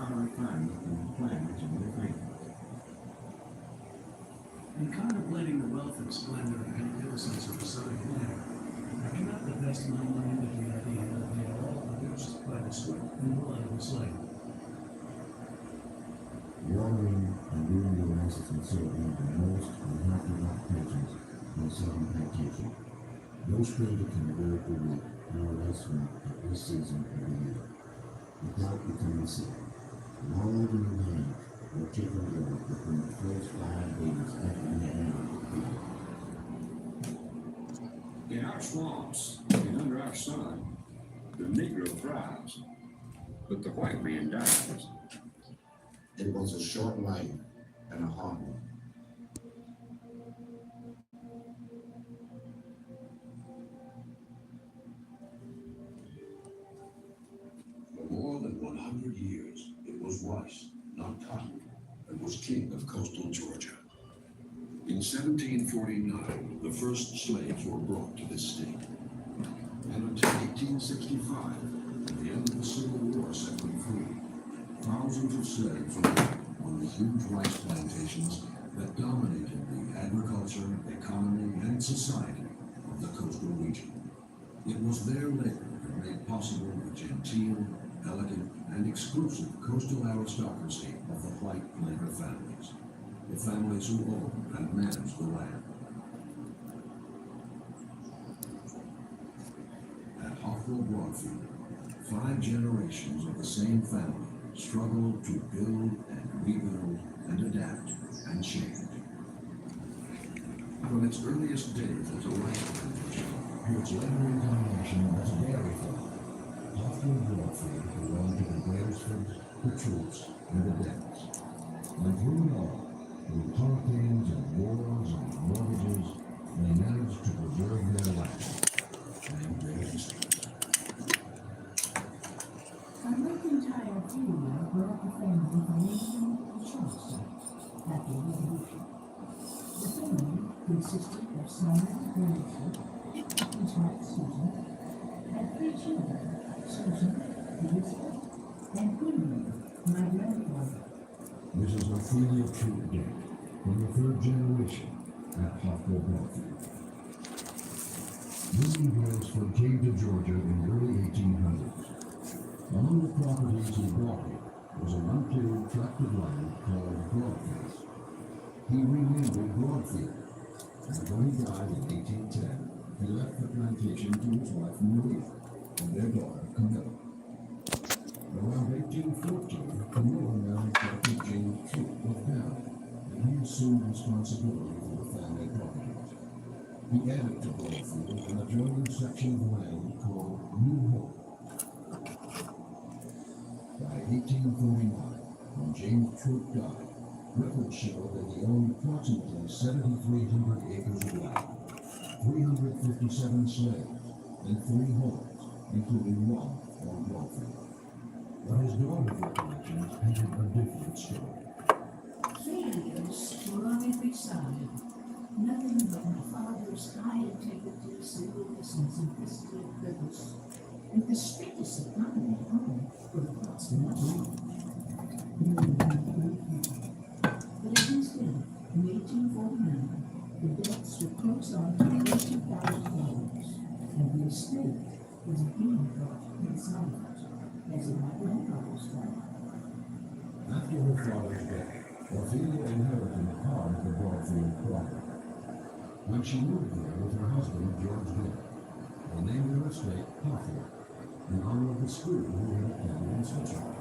our refinement and planning to live faithfully. In contemplating the wealth and splendor and magnificence of the southern planet, I cannot divest my mind of the idea that they are all produced by the sweat and blood of the slave. Watering and rearing the rice is considered one of the most unhealthy occupations on southern plantation. No stranger can bear the weight nor less from at this season of the year, without becoming sick. Long in the hands, or taking care of between the first 5 days after the end of the year. In our swamps and under our sun, the Negro thrives, but the white man dies. It was a short life and a hard one. For more than 100 years, it was rice, not cotton, that was king of coastal Georgia. In 1749, the first slaves were brought to this state. And until 1865, the end of the Civil War set them free. Thousands of slaves worked on the huge rice plantations that dominated the agriculture, economy, and society of the coastal region. It was their labor that made possible the genteel, elegant, and exclusive coastal aristocracy of the white planter families, the families who owned and managed the land. At Hoffville Broadfield, 5 generations of the same family struggled to build and rebuild and adapt and change. From its earliest days as a rice plantation to its later incarnation as a dairy farm, Hoffville Broadfield belonged to the Brailsfords, the Troops, and the Dents. And through it all, through hurricanes and wars and mortgages, they managed to preserve their land and their history. A McIntyre funeral brought the family from England to Charleston after the Revolution. The family consisted of Simon Brailsford, his wife Susan, had 3 children, Susan, Elizabeth, and William, my grandfather. Mrs. Ophelia Troop Dent, from the 3rd generation at Hoffville Broadfield. William Brailsford came to Georgia in the early 1800s. Among the properties he bought here was an uncleared tract of land called Broadfield. He renamed it Broadfield, and when he died in 1810, he left the plantation to his wife Maria and their daughter Camilla. Around 1814, Camilla married Dr. James Troop of Down, and he assumed responsibility for the family properties. He added to Broadfield an adjoining section of land called New Hope. By 1849, when James Troop died, records show that he owned approximately 7,300 acres of land, 357 slaves, and 3 homes, including one on Broadfield. But his daughter's recollections painted a different story. Failures were on every side. Nothing but my father's high integrity, seriousness, and simplicity of purpose, and the strictest economy at home for the cost of my life. But at his death, in 1849, the debts were close on $22,000, and the estate was again brought insolvent, as in my grandfather's time. After her father's death, Ophelia inherited part of the Broadfield property. When she moved there with her husband, George Dent, they named their estate Hoffville, in honor of the school who had attended in Switzerland.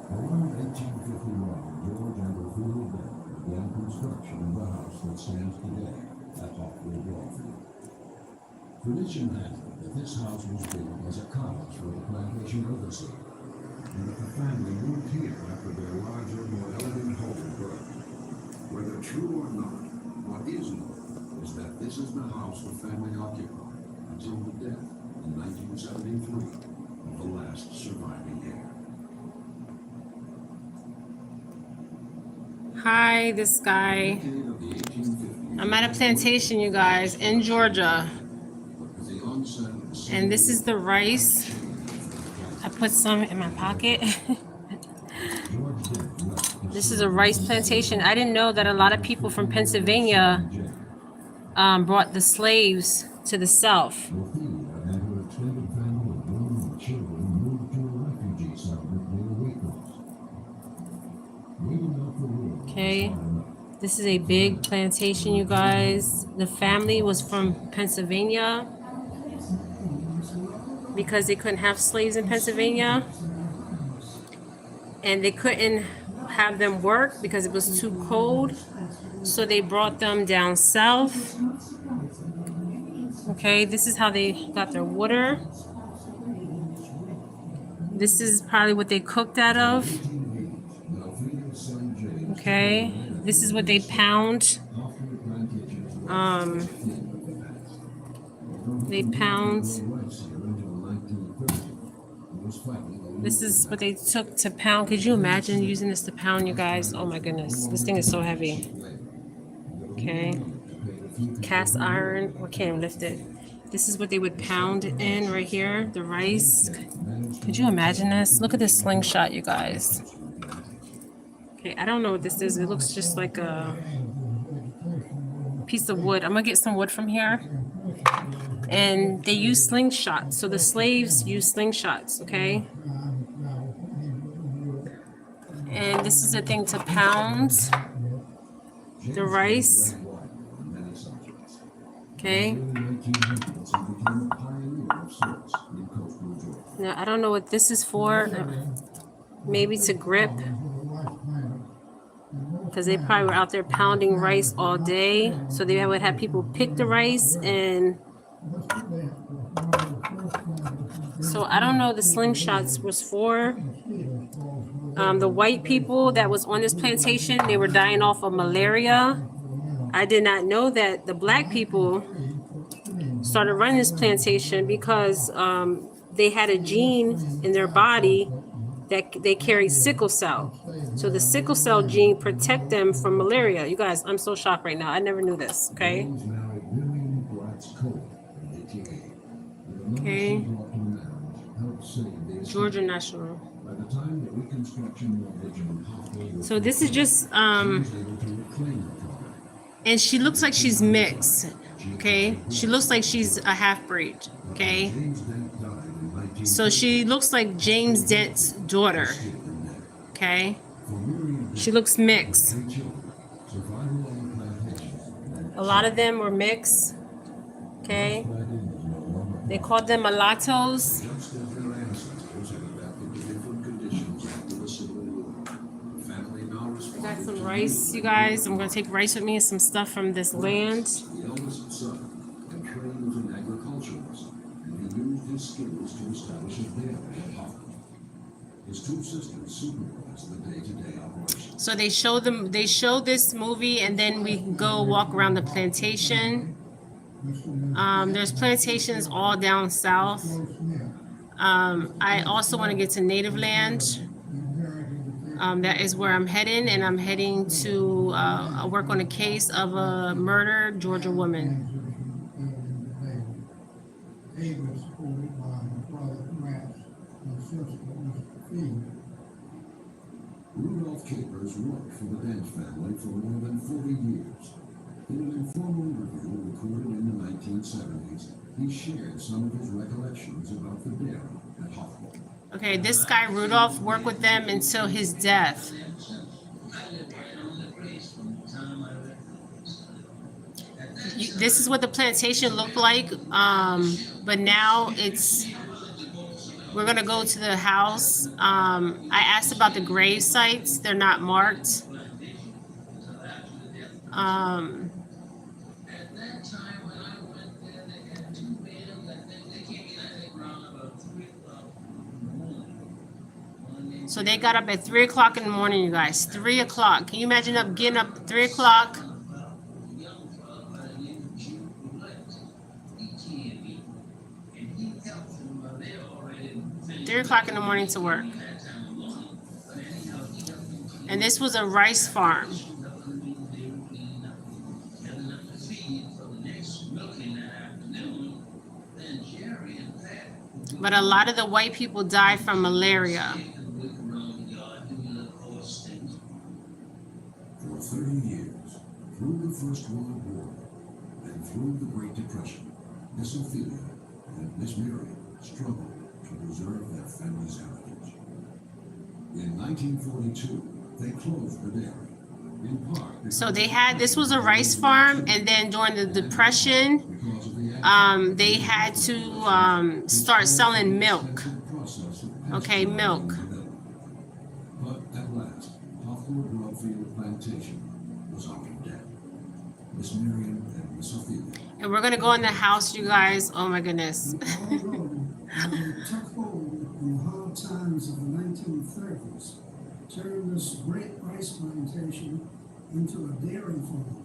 Around 1851, George and Ophelia Dent began construction of the house that stands today at Hoffville Broadfield. Tradition has it that this house was built as a cottage for the plantation overseer, and that the family moved here after their larger, more elegant home burned. Whether true or not, what is known is that this is the house the family occupied until the death in 1973 of the last surviving heir. Hi, this guy. Decade of the 1850s, I'm at a plantation, you guys, in Georgia. but with the onset of the And this is the rice. I put some in my pocket. George Dent left his This is son a rice plantation. I didn't know that a lot of people from Pennsylvania Jack. brought the slaves to the South. Ophelia and her extended family of women and children moved to a refugee settlement near Waitrose. Waiting out the war was Okay. hard enough. This is a big plantation, you guys. The family was from Pennsylvania because they couldn't have slaves in Pennsylvania. And they couldn't have them work because it was too cold. So they brought them down south. Okay, this is how they got their water. This is probably what they cooked out of. Ophelia's son James Okay, this is what they pound. after the plantation They pound. rice here until 1930. He was fighting a This is what they took to pound. Could you imagine using this to pound, you guys? Oh my goodness, this thing is so heavy. Okay, cast iron. I can't lift it. This is what they would pound in right here, the rice. Could you imagine this? Look at this slingshot, you guys. Okay, I don't know what this is. It looks just like a piece of wood. I'm gonna get some wood from here. And they use slingshots. So the slaves use slingshots, okay? And this is a thing to pound the rice. Okay. Now, I don't know what this is for. Maybe to grip. Because they probably were out there pounding rice all day. So they would have people pick the rice and... So I don't know what the slingshots was for. The white people that was on this plantation, they were dying off of malaria. I did not know that the black people started running this plantation because they had a gene in their body that they carried sickle cell. So the sickle cell gene protect them from malaria. You guys, I'm so shocked right now. I never knew this, okay? Okay. Georgia National. So this is just and she looks like she's mixed. Okay, she looks like she's a half-breed. Okay, so she looks like James Dent's daughter. Okay, she looks mixed. A lot of them were mixed. Okay, they called them mulattoes. I got some rice, you guys. I'm gonna take rice with me and some stuff from this land. The eldest son had trained as an agriculturalist, and he used his skills to establish a dairy at Hoffman. His two sisters supervised the day-to-day operations. So they show them. They show this movie, and then we go walk around the plantation. There's plantations all down south. I also want to get to native land. That is where I'm heading, and I'm heading to work on a case of a murdered Georgia woman. Rudolph Capers worked for the Dent family for more than 40 years. In an informal interview recorded in the 1970s, he shared some of his recollections about the dairy at Hoffman. Okay, this guy Rudolph worked with them until his death. This is what the plantation looked like, but now we're gonna go to the house. I asked about the grave sites; they're not marked. So they got up at 3 o'clock in the morning, you guys. 3 o'clock. Can you imagine getting up at 3 o'clock? Three o'clock in the morning to work. And this was a rice farm. But a lot of the white people died from malaria. For 30 years, through the First World War and through the Great Depression, Miss Ophelia and Miss Miriam struggled to preserve their family's heritage. In 1942, they closed the dairy, in part because So they had, this was a rice farm, and then during the Depression, because of the they had to start selling milk. process of Okay, milk. But at last, Hawthorne Broadfield Plantation was out of debt. Miss Miriam and Miss Ophelia And we're gonna go in the house, you guys. Oh my goodness. Although they took hold in the hard times of the 1930s, turned this great rice plantation into a dairy farm.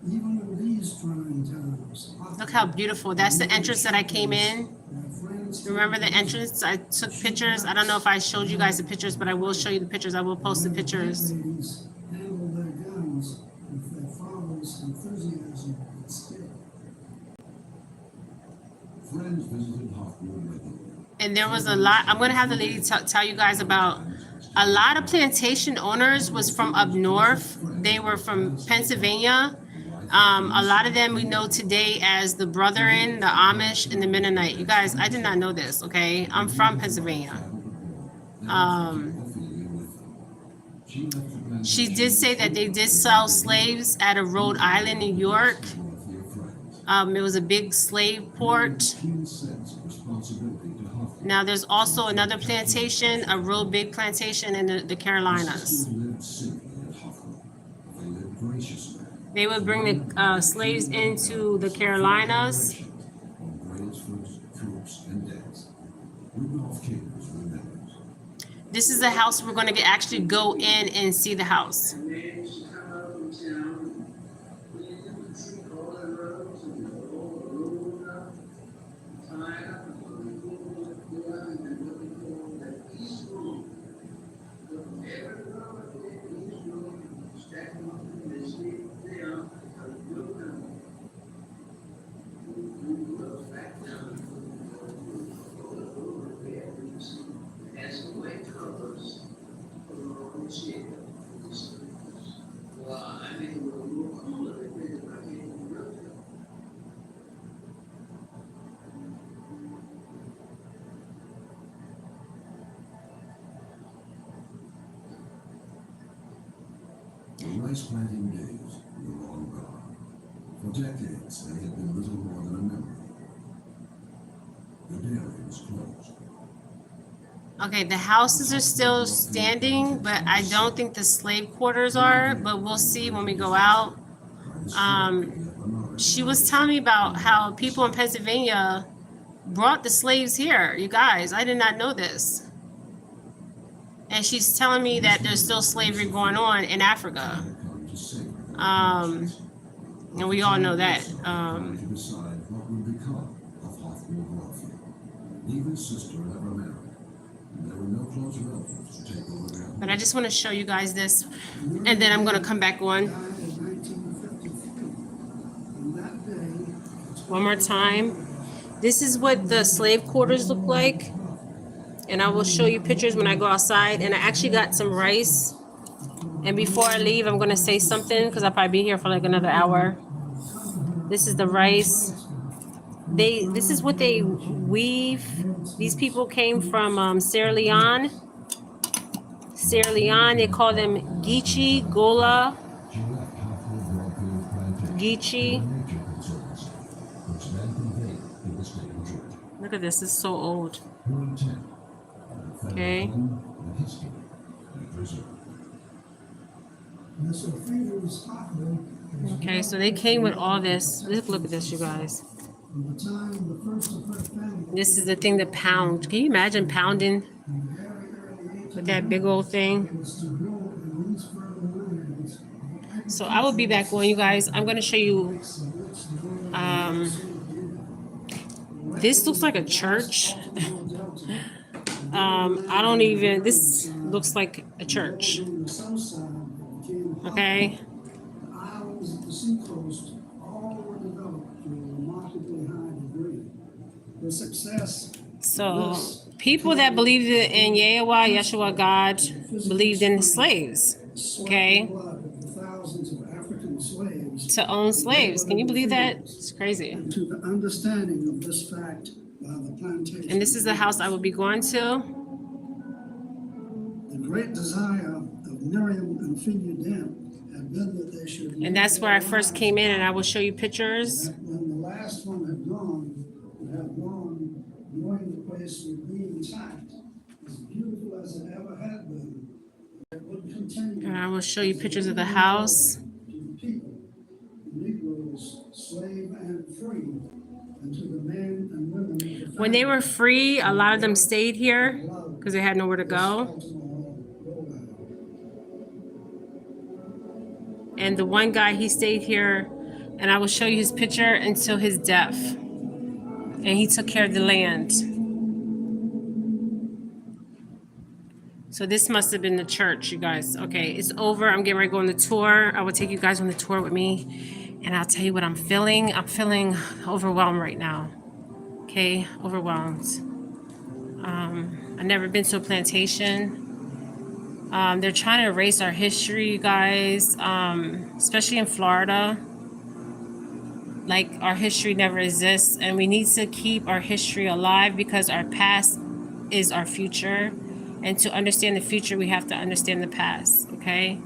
Even in these trying times. Look how beautiful. That's the entrance that I came in. My friends Remember the entrance? I took pictures. I don't know if I showed you guys the pictures, but I will show you the pictures. I will post the pictures. ladies handled their guns with their father's enthusiasm and skill. friends visited Hawthorne regularly. And there was a lot. I'm going to have the lady tell you guys about a lot of plantation owners was from up north. They were from Pennsylvania. A lot of them we know today as the Brethren, the Amish, and the Mennonite. You guys, I did not know this, okay? I'm from Pennsylvania. She did say that they did sell slaves at a Rhode Island, New York. It was a big slave port. Now there's also another plantation, a real big plantation in the Carolinas. They would bring the slaves into the Carolinas. This is the house we're going to actually go in and see the house. The rice planting days were long gone. For decades, they had been little more than a memory. The dairy was closed. Okay, the houses are still standing, but I don't think the slave quarters are, but we'll see when we go out. She was telling me about how people in Pennsylvania brought the slaves here. You guys, I did not know this. And she's telling me that there's still slavery going on in Africa. And we all know that. But I just want to show you guys this, and then I'm going to come back on one more time. This is what the slave quarters look like, and I will show you pictures when I go outside. And I actually got some rice, and before I leave I'm going to say something because I'll probably be here for like another hour. This is the rice. This is what they weave. These people came from Sierra Leone. Sierra Leone, they call them Geechee, Gola, Geechee. Look at this, it's so old. Okay. Okay, so they came with all this. Look at this, you guys. This is the thing to pound. Can you imagine pounding with that big old thing? So I will be back on, you guys. I'm going to show you. This looks like a church. This looks like a church. Okay. The success So people that believed in Yahweh, Yeshua, God, believed in slaves. Okay. Blood of the thousands of African slaves To own slaves. Can you believe that? It's crazy. and to the understanding of this fact by the plantation. And this is the house I will be going to. The great desire of Miriam and Phineas Dent had been that they should. And that's where I first came in, and I will show you pictures. That when the last one had gone, knowing the place would be intact, as beautiful as it ever had been, it would continue. And I will show you pictures of the house. To the people, the Negroes, slave and free, and to the men and women. When they were free, a lot of them stayed here because they had nowhere to go. And the one guy, he stayed here, and I will show you his picture until his death. And he took care of the land. So this must have been the church, you guys. Okay, it's over. I'm getting ready to go on the tour. I will take you guys on the tour with me, and I'll tell you what I'm feeling. I'm feeling overwhelmed right now. Okay, overwhelmed. I've never been to a plantation. They're trying to erase our history, you guys, especially in Florida. Like, our history never exists, and we need to keep our history alive because our past is our future. And to understand the future, we have to understand the past, okay?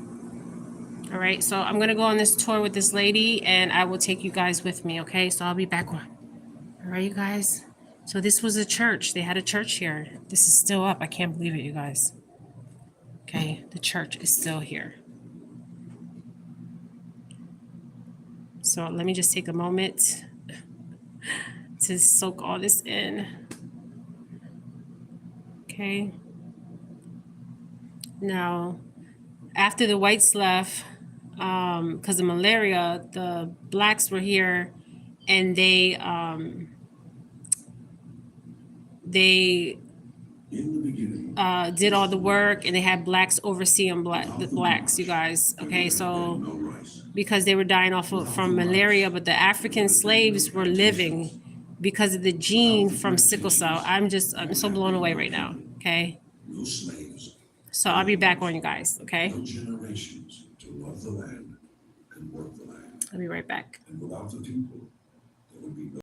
All right, so I'm going to go on this tour with this lady, and I will take you guys with me, okay? So I'll be back on. All right, you guys? So this was a church. They had a church here. This is still up. I can't believe it, you guys. Okay, the church is still here. So let me just take a moment to soak all this in. Okay. Now, after the whites left, because of malaria, the blacks were here, and they In the beginning, did all the work, and they had blacks overseeing the blacks, you guys. Okay, so no rice. because they were dying from malaria, but the African slaves were living because of the gene from sickle cell. I'm so blown away right now. Okay, No slaves. so I'll be back on you guys. Okay, No generations to love the land and work the land. I'll be right back. And without the people, there would be no